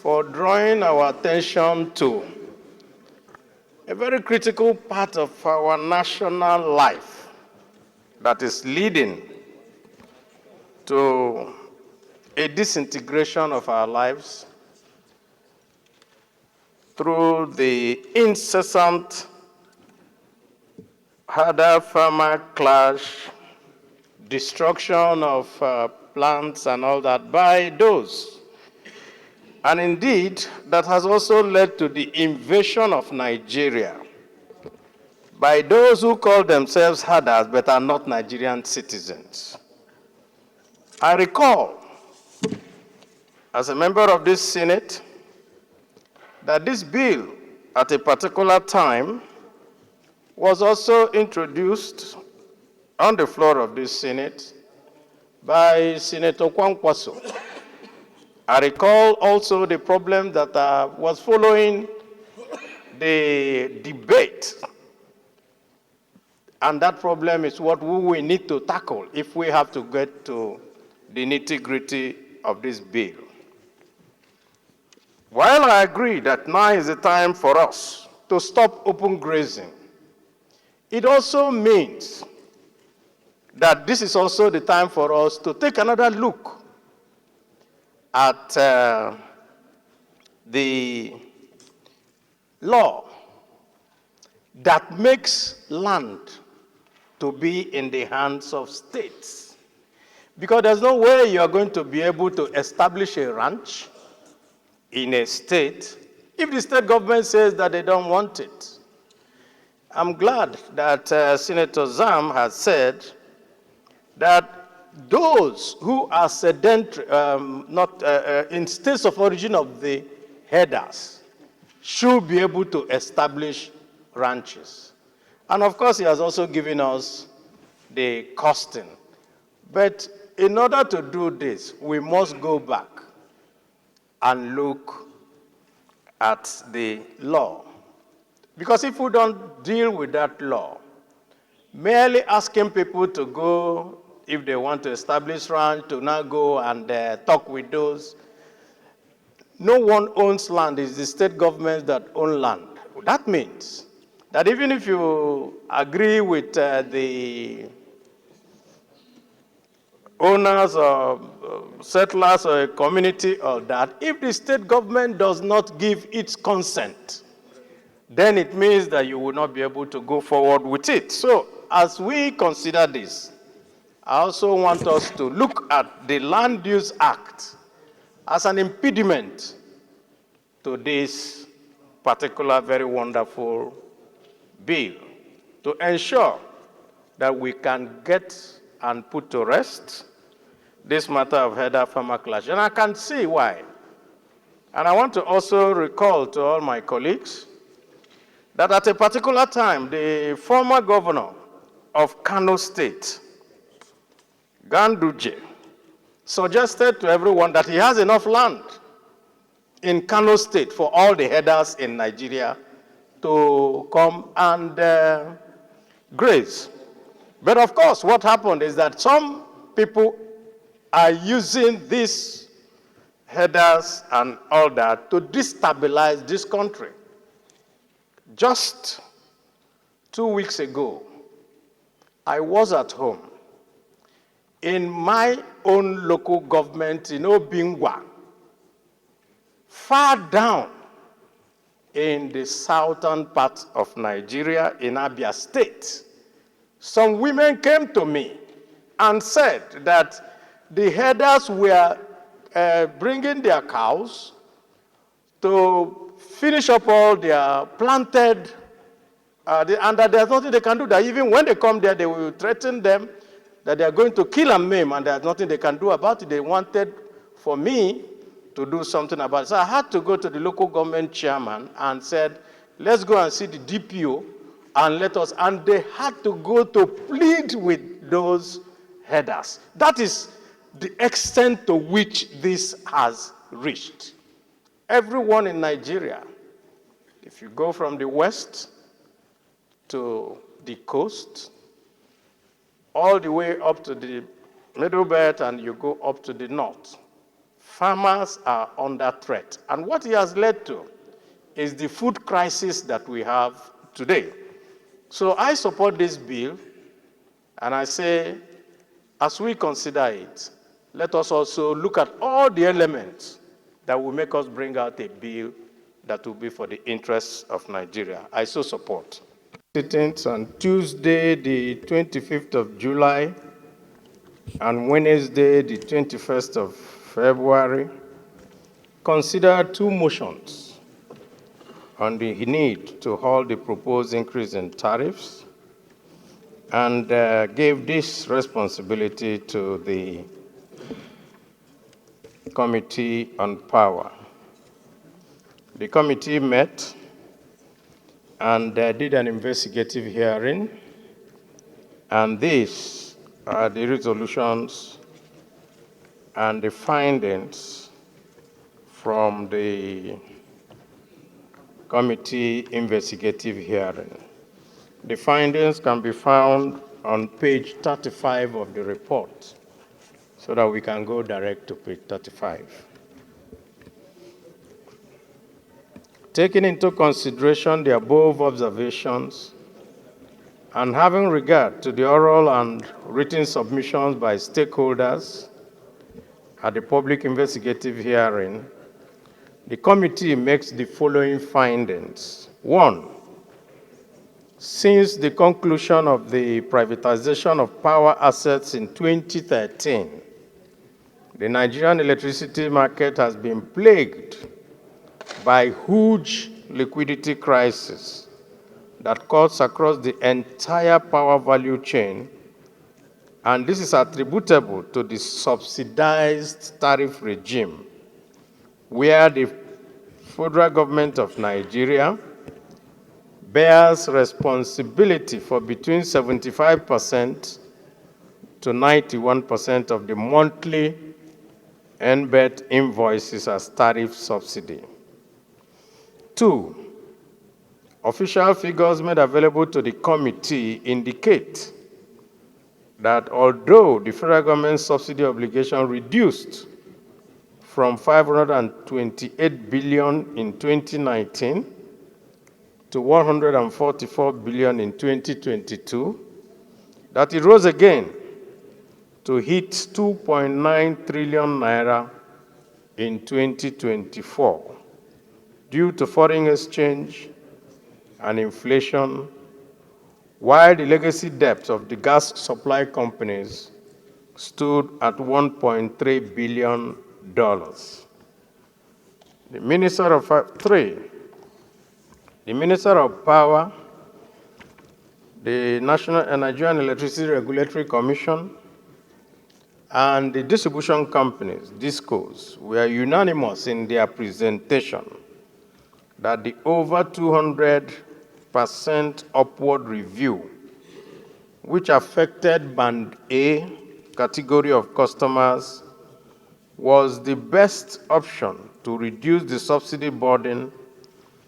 for drawing our attention to a very critical part of our national life that is leading to a disintegration of our lives through the incessant herder-farmer clash, destruction of plants and all that by those. And indeed, that has also led to the invasion of Nigeria by those who call themselves herders but are not Nigerian citizens. I recall, as a member of this Senate, that this bill at a particular time was also introduced on the floor of this Senate by Senator Kwankwaso. I recall also the problem that was following the debate, and that problem is what we will need to tackle if we have to get to the nitty-gritty of this bill. While I agree that now is the time for us to stop open grazing, it also means that this is also the time for us to take another look at the law that makes land to be in the hands of states. Because there's no way you're going to be able to establish a ranch in a state if the state government says that they don't want it. I'm glad that Senator Zam has said that those who are sedentary, not in states of origin of the herders, should be able to establish ranches. And of course, he has also given us the costing. But in order to do this, we must go back and look at the law. Because if we don't deal with that law, merely asking people to go, if they want to establish ranch, to now go and talk with those. No one owns land. It's the state governments that own land. That means that even if you agree with the owners or settlers or a community or that, if the state government does not give its consent, then it means that you will not be able to go forward with it. So as we consider this, I also want us to look at the Land Use Act as an impediment to this particular very wonderful bill to ensure that we can get and put to rest this matter of herder-farmer clash. And I can see why. And I want to also recall to all my colleagues that at a particular time, the former governor of Kano State, Ganduje, suggested to everyone that he has enough land in Kano State for all the herders in Nigeria to come and graze. But of course, what happened is that some people are using these herders and all that to destabilize this country. Just 2 weeks ago, I was at home in my own local government in Obingwa, far down in the southern part of Nigeria in Abia State. Some women came to me and said that the herders were bringing their cows to finish up all their planted, and that there's nothing they can do. That even when they come there, they will threaten them that they are going to kill and maim, and there's nothing they can do about it. They wanted for me to do something about it. So I had to go to the local government chairman and said, let's go and see the DPO and let us, and they had to go to plead with those herders. That is the extent to which this has reached. Everyone in Nigeria, if you go from the west to the coast, all the way up to the middle belt, and you go up to the north, Farmers are under threat. And what it has led to is the food crisis that we have today. So I support this bill, and I say, as we consider it, let us also look at all the elements that will make us bring out a bill that will be for the interests of Nigeria. I so support. Sittings on Tuesday, the 25th of July, and Wednesday, the 21st of February, consider two motions on the need to halt the proposed increase in tariffs and gave this responsibility to the Committee on Power. The committee met and did an investigative hearing, and these are the resolutions and the findings from the committee investigative hearing. The findings can be found on page 35 of the report, so that we can go direct to page 35. Taking into consideration the above observations, and having regard to the oral and written submissions by stakeholders at the public investigative hearing, the committee makes the following findings. 1, since the conclusion of the privatization of power assets in 2013, the Nigerian electricity market has been plagued by huge liquidity crisis that cuts across the entire power value chain, and this is attributable to the subsidized tariff regime, where the federal government of Nigeria bears responsibility for between 75% to 91% of the monthly NBET invoices as tariff subsidy. 2, official figures made available to the committee indicate that although the federal government subsidy obligation reduced from 528 billion in 2019 to 144 billion in 2022, that it rose again to hit 2.9 trillion naira in 2024 due to foreign exchange and inflation, while the legacy debt of the gas supply companies stood at $1.3 billion. The Minister of Power, the Nigerian Electricity Regulatory Commission, and the distribution companies, DISCOs, were unanimous in their presentation that the over 200% upward review, which affected Band A category of customers, was the best option to reduce the subsidy burden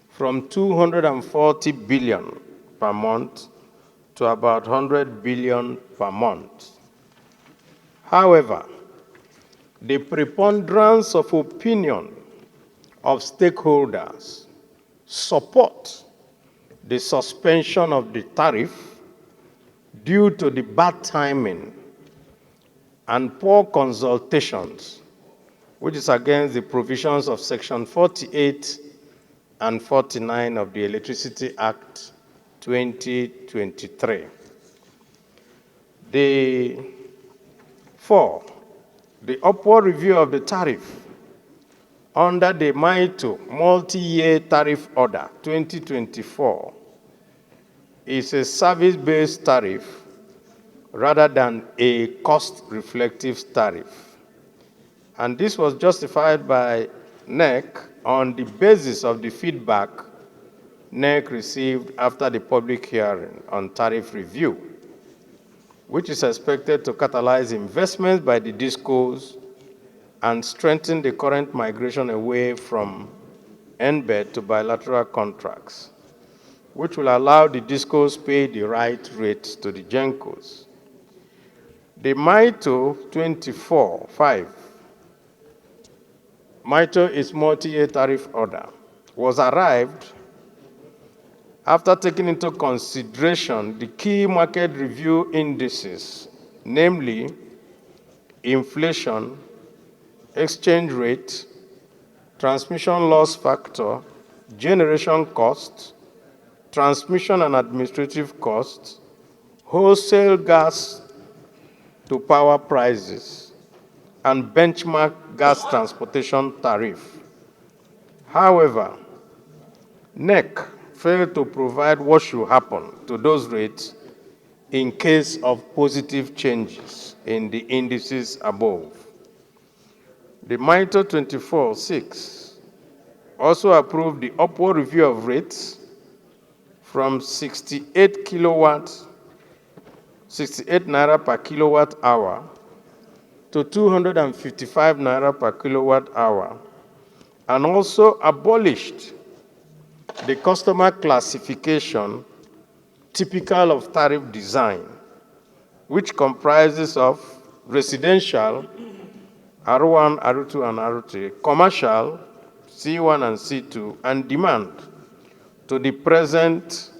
from 240 billion per month to about 100 billion per month. However, the preponderance of opinion of stakeholders support the suspension of the tariff due to the bad timing and poor consultations, which is against the provisions of Section 48 and 49 of the Electricity Act 2023. 4, the upward review of the tariff under the MITO Multi-Year Tariff Order 2024 is a service-based tariff rather than a cost-reflective tariff. And this was justified by NEC on the basis of the feedback NEC received after the public hearing on tariff review, which is expected to catalyze investments by the DISCOs and strengthen the current migration away from NBET to bilateral contracts, which will allow the DISCOs pay the right rates to the GENCOs. The MITO 24/5 MITO is multi-year tariff order, was arrived after taking into consideration the key market review indices, namely inflation, exchange rate, transmission loss factor, generation costs, transmission and administrative costs, wholesale gas to power prices, and benchmark gas transportation tariff. However, NEC failed to provide what should happen to those rates in case of positive changes in the indices above. The MITO 24-6 also approved the upward review of rates from 68 naira per kilowatt hour to 255 naira per kilowatt hour, and also abolished the customer classification typical of tariff design, which comprises of residential, R1, R2, and R3, commercial, C1 and C2, and demand to the present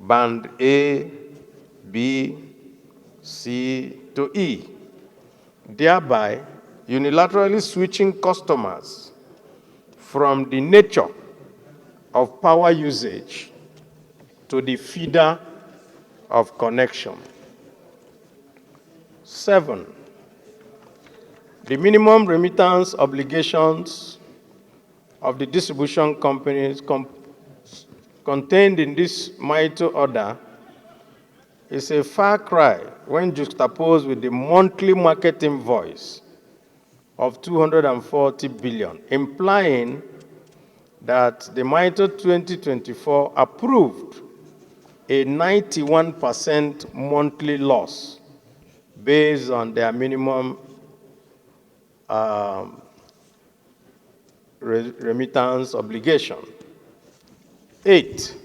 band A, B, C to E, thereby unilaterally switching customers from the nature of power usage to the feeder of connection. 7, the minimum remittance obligations of the distribution companies contained in this MITO order is a far cry when juxtaposed with the monthly market invoice of 240 billion, implying that the MITO 2024 approved a 91% monthly loss based on their minimum remittance obligation. 8,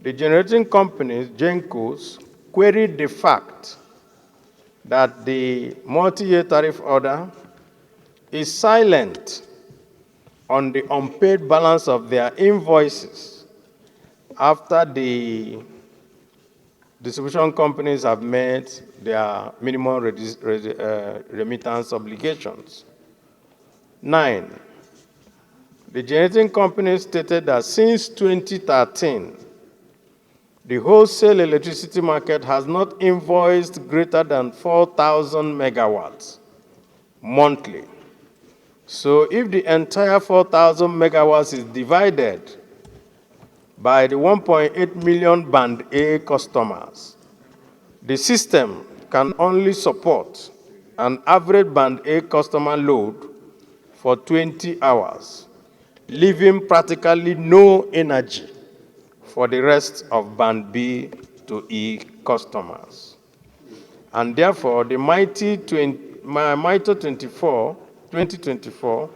the generating companies, GENCOs, queried the fact that the multi-year tariff order is silent on the unpaid balance of their invoices after the distribution companies have met their minimum remittance obligations. 9, the generating companies stated that since 2013, the wholesale electricity market has not invoiced greater than 4,000 megawatts monthly. So if the entire 4,000 megawatts is divided by the 1.8 million band A customers, the system can only support an average band A customer load for 20 hours, leaving practically no energy for the rest of band B to E customers. And therefore, the MITO 2024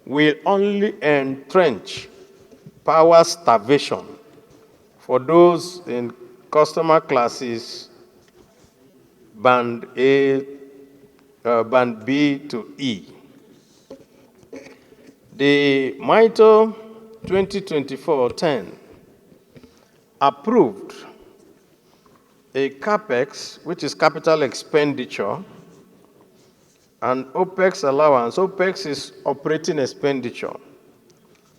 will only entrench power starvation for those in customer classes band A, band B to E. The MITO 2024-10 approved a CAPEX, which is capital expenditure, and OPEX allowance. OPEX is operating expenditure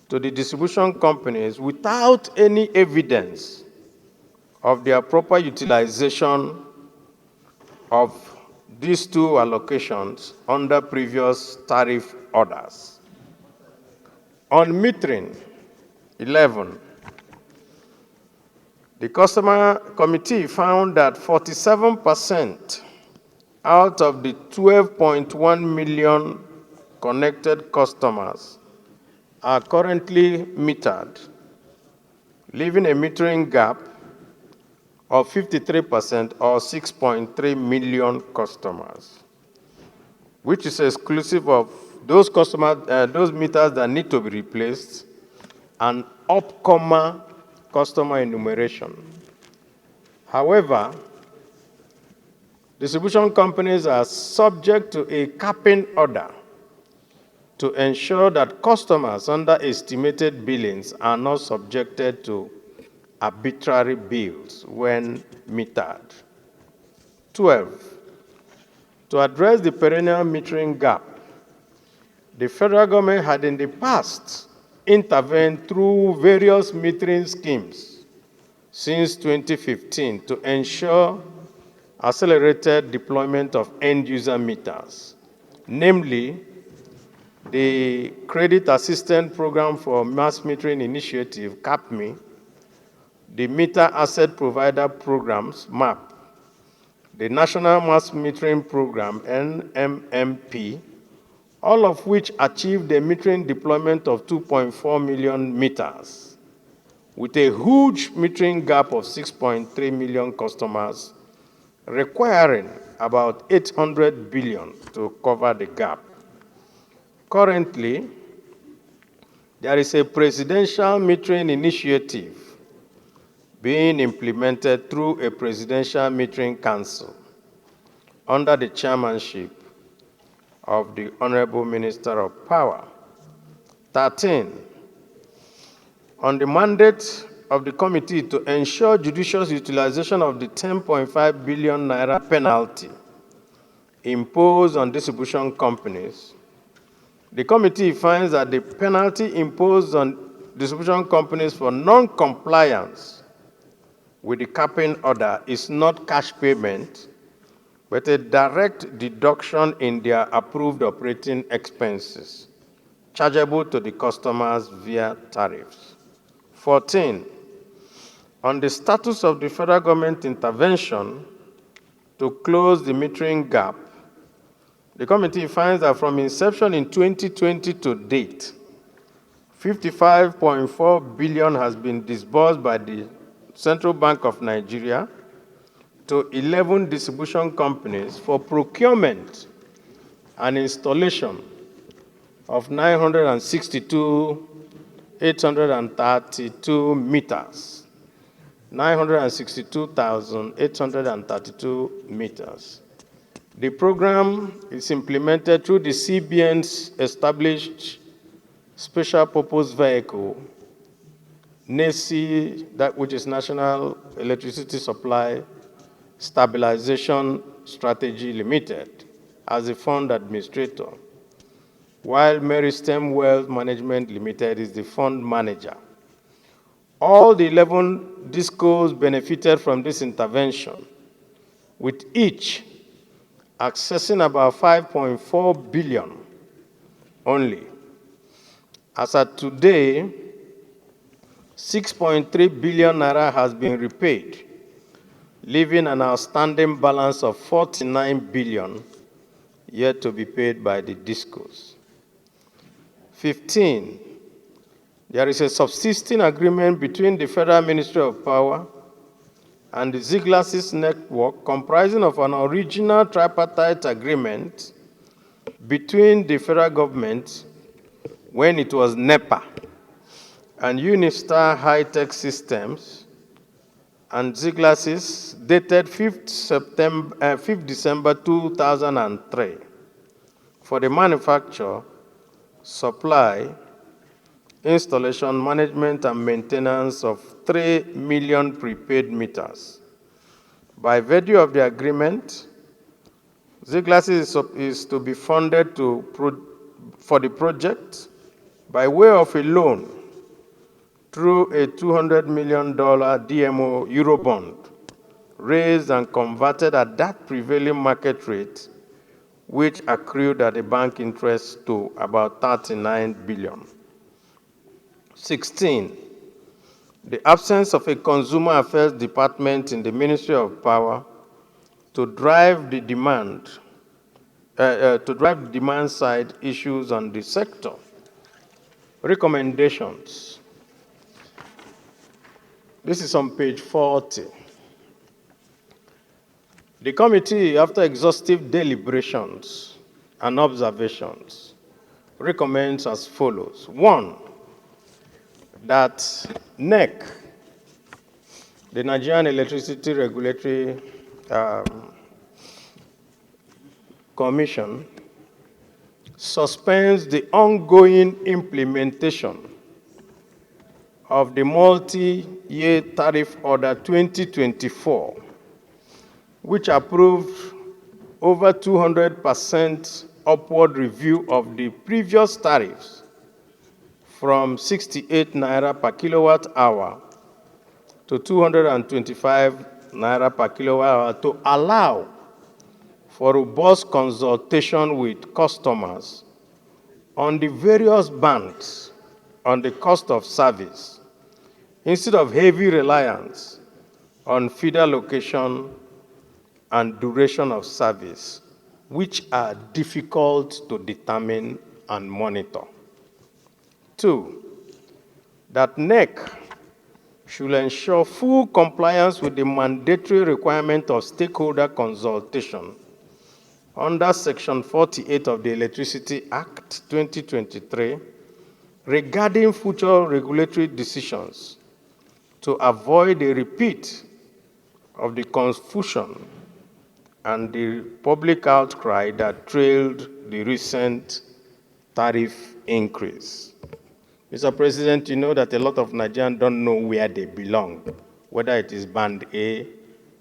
to the distribution companies without any evidence of their proper utilization of these two allocations under previous tariff orders. On metering, 11, the customer committee found that 47% out of the 12.1 million connected customers are currently metered, leaving a metering gap of 53% or 6.3 million customers, which is exclusive of those customers, those meters that need to be replaced, and upcomer customer enumeration. However, distribution companies are subject to a capping order to ensure that customers under estimated billings are not subjected to arbitrary bills when metered. 12, to address the perennial metering gap, the federal government had in the past intervened through various metering schemes since 2015 to ensure accelerated deployment of end-user meters, namely the Credit Assistance Program for Mass Metering Initiative, CAPMI, the Meter Asset Provider Programs, MAP, the National Mass Metering Program, NMMP, all of which achieved a metering deployment of 2.4 million meters, with a huge metering gap of 6.3 million customers, requiring about 800 billion to cover the gap. Currently, there is a presidential metering initiative being implemented through a presidential metering council under the chairmanship of the Honorable Minister of Power. 13, on the mandate of the committee to ensure judicious utilization of the 10.5 billion naira penalty imposed on distribution companies, the committee finds that the penalty imposed on distribution companies for non-compliance with the capping order is not cash payment, but a direct deduction in their approved operating expenses, chargeable to the customers via tariffs. 14, on the status of the federal government intervention to close the metering gap, the committee finds that from inception in 2020 to date, 55.4 billion has been disbursed by the Central Bank of Nigeria to 11 distribution companies for procurement and installation of 962,832 meters, 962,832 meters. The program is implemented through the CBN's established special purpose vehicle, NESI, that which is National Electricity Supply Stabilization Strategy Limited, as the fund administrator, while Meristem Wealth Management Limited is the fund manager. All the 11 discos benefited from this intervention, with each accessing about 5.4 billion only. As at today, 6.3 billion naira has been repaid, leaving an outstanding balance of 49 billion yet to be paid by the discos. 15, there is a subsisting agreement between the Federal Ministry of Power and the Ziglasis network comprising of an original tripartite agreement between the federal government when it was NEPA and Unistar High-Tech Systems and Ziglasis dated 5th December 2003 for the manufacture, supply, installation, management, and maintenance of 3 million prepaid meters. By virtue of the agreement, Ziglasis is to be funded for the project by way of a loan through a $200 million DMO Eurobond raised and converted at that prevailing market rate, which accrued at the bank interest to about 39 billion. 16, the absence of a consumer affairs department in the Ministry of Power to drive the demand side issues on the sector. Recommendations. This is on page 40. The committee, after exhaustive deliberations and observations, recommends as follows. 1, that NEC, the Nigerian Electricity Regulatory Commission, suspends the ongoing implementation of the multi-year tariff order 2024, which approved over 200% upward review of the previous tariffs from 68 naira per kilowatt hour to 225 naira per kilowatt hour to allow for robust consultation with customers on the various bands on the cost of service instead of heavy reliance on feeder location and duration of service, which are difficult to determine and monitor. 2, that NEC should ensure full compliance with the mandatory requirement of stakeholder consultation under Section 48 of the Electricity Act 2023 regarding future regulatory decisions to avoid a repeat of the confusion and the public outcry that trailed the recent tariff increase. Mr. President, you know that a lot of Nigerians don't know where they belong, whether it is band A,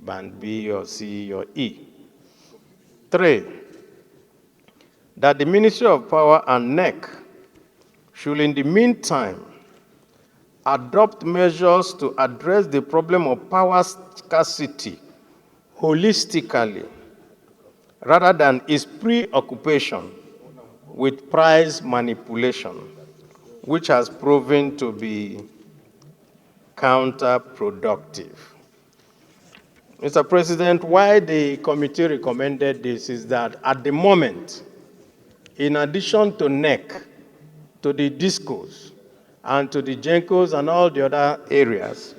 band B, or C, or E. 3, that the Ministry of Power and NEC should in the meantime adopt measures to address the problem of power scarcity holistically, rather than its preoccupation with price manipulation, which has proven to be counterproductive. Mr. President, why the committee recommended this is that at the moment, in addition to NEC, to the DISCOs, and to the GENCOs and all the other areas,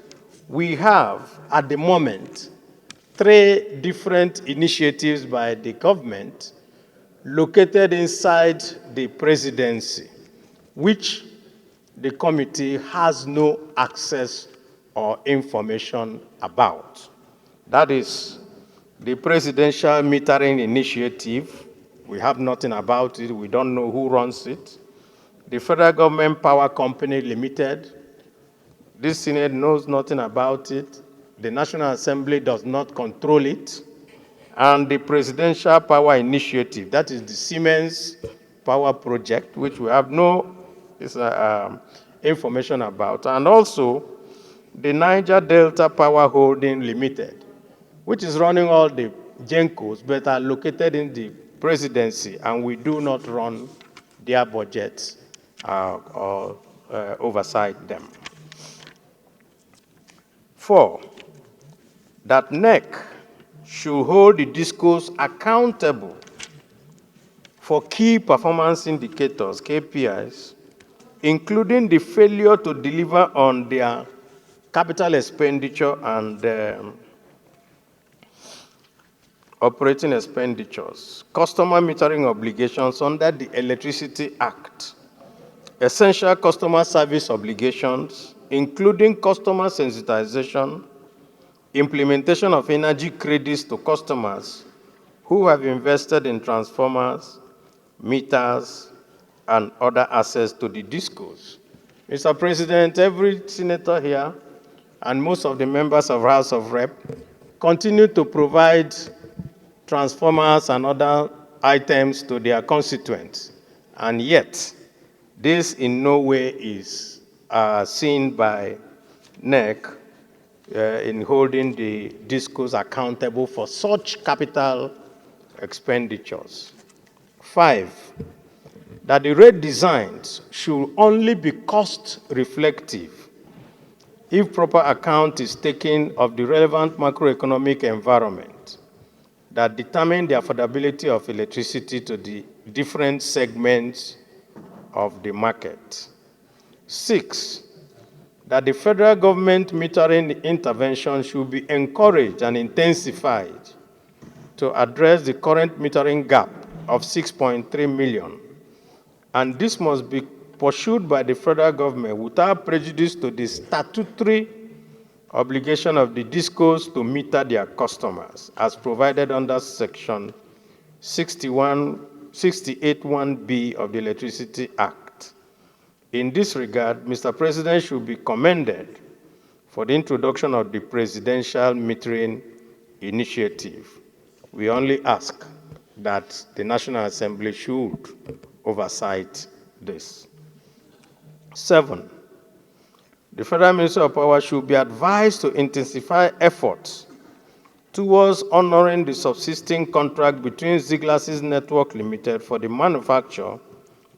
we have, at the moment, 3 different initiatives by the government located inside the presidency, which the committee has no access or information about. That is the Presidential Metering Initiative. We have nothing about it. We don't know who runs it. The Federal Government Power Company Limited, this Senate knows nothing about it. The National Assembly does not control it. And the Presidential Power Initiative, that is the Siemens Power Project, which we have no information about. And also the Niger Delta Power Holding Limited, which is running all the GENCOs, but are located in the presidency, and we do not run their budgets or oversight them. 4, that NEC should hold the DISCOs accountable for key performance indicators, KPIs, including the failure to deliver on their capital expenditure and operating expenditures, customer metering obligations under the Electricity Act, essential customer service obligations, including customer sensitization, implementation of energy credits to customers who have invested in transformers, meters, and other assets to the DISCOs. Mr. President, every senator here and most of the members of House of Rep continue to provide transformers and other items to their constituents, and yet this in no way is seen by NEC in holding the DISCOs accountable for such capital expenditures. 5, that the rate designs should only be cost reflective if proper account is taken of the relevant macroeconomic environment that determine the affordability of electricity to the different segments of the market. 6, that the federal government metering intervention should be encouraged and intensified to address the current metering gap of 6.3 million. And this must be pursued by the federal government without prejudice to the statutory obligation of the DISCOs to meter their customers, as provided under Section 61, 68(1)(b) of the Electricity Act. In this regard, Mr. President should be commended for the introduction of the Presidential Metering Initiative. We only ask that the National Assembly should oversight this. 7, the Federal Ministry of Power should be advised to intensify efforts towards honoring the subsisting contract between Ziglas's Network Limited for the manufacture,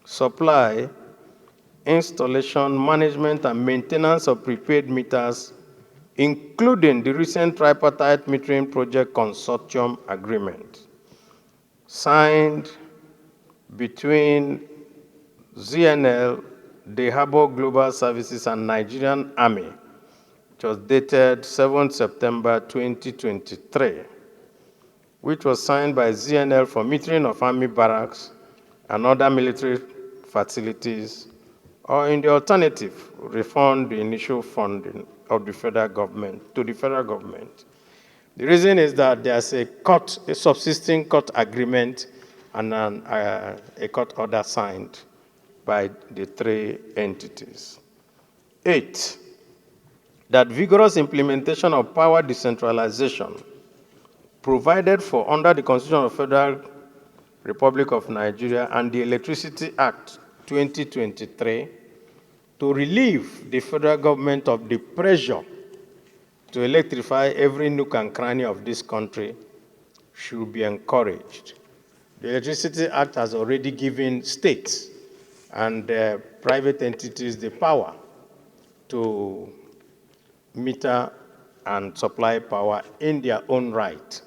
supply, installation, management, and maintenance of prepaid meters, including the recent tripartite metering project consortium agreement signed between ZNL, the Harbour Global Services, and Nigerian Army, which was dated 7 September 2023, which was signed by ZNL for metering of army barracks and other military facilities, or in the alternative, refund the initial funding of the federal government to the federal government. The reason is that there's a subsisting court agreement and a court order signed by the three entities. 8, that vigorous implementation of power decentralization provided for under the Constitution of the Federal Republic of Nigeria and the Electricity Act 2023 to relieve the federal government of the pressure to electrify every nook and cranny of this country should be encouraged. The Electricity Act has already given states and private entities the power to meter and supply power in their own right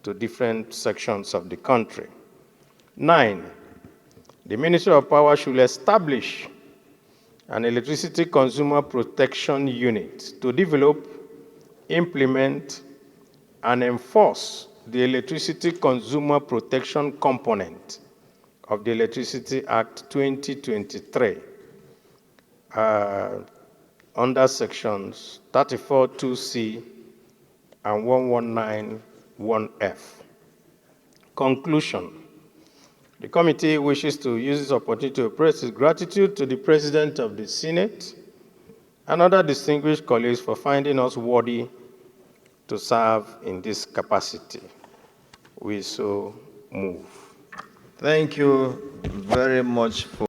to different sections of the country. 9, the Ministry of Power should establish an electricity consumer protection unit to develop, implement, and enforce the electricity consumer protection component of the Electricity Act 2023 under sections 34(2)(c) and 1191(f). Conclusion. The committee wishes to use this opportunity to express its gratitude to the President of the Senate and other distinguished colleagues for finding us worthy to serve in this capacity. We so move. Thank you very much for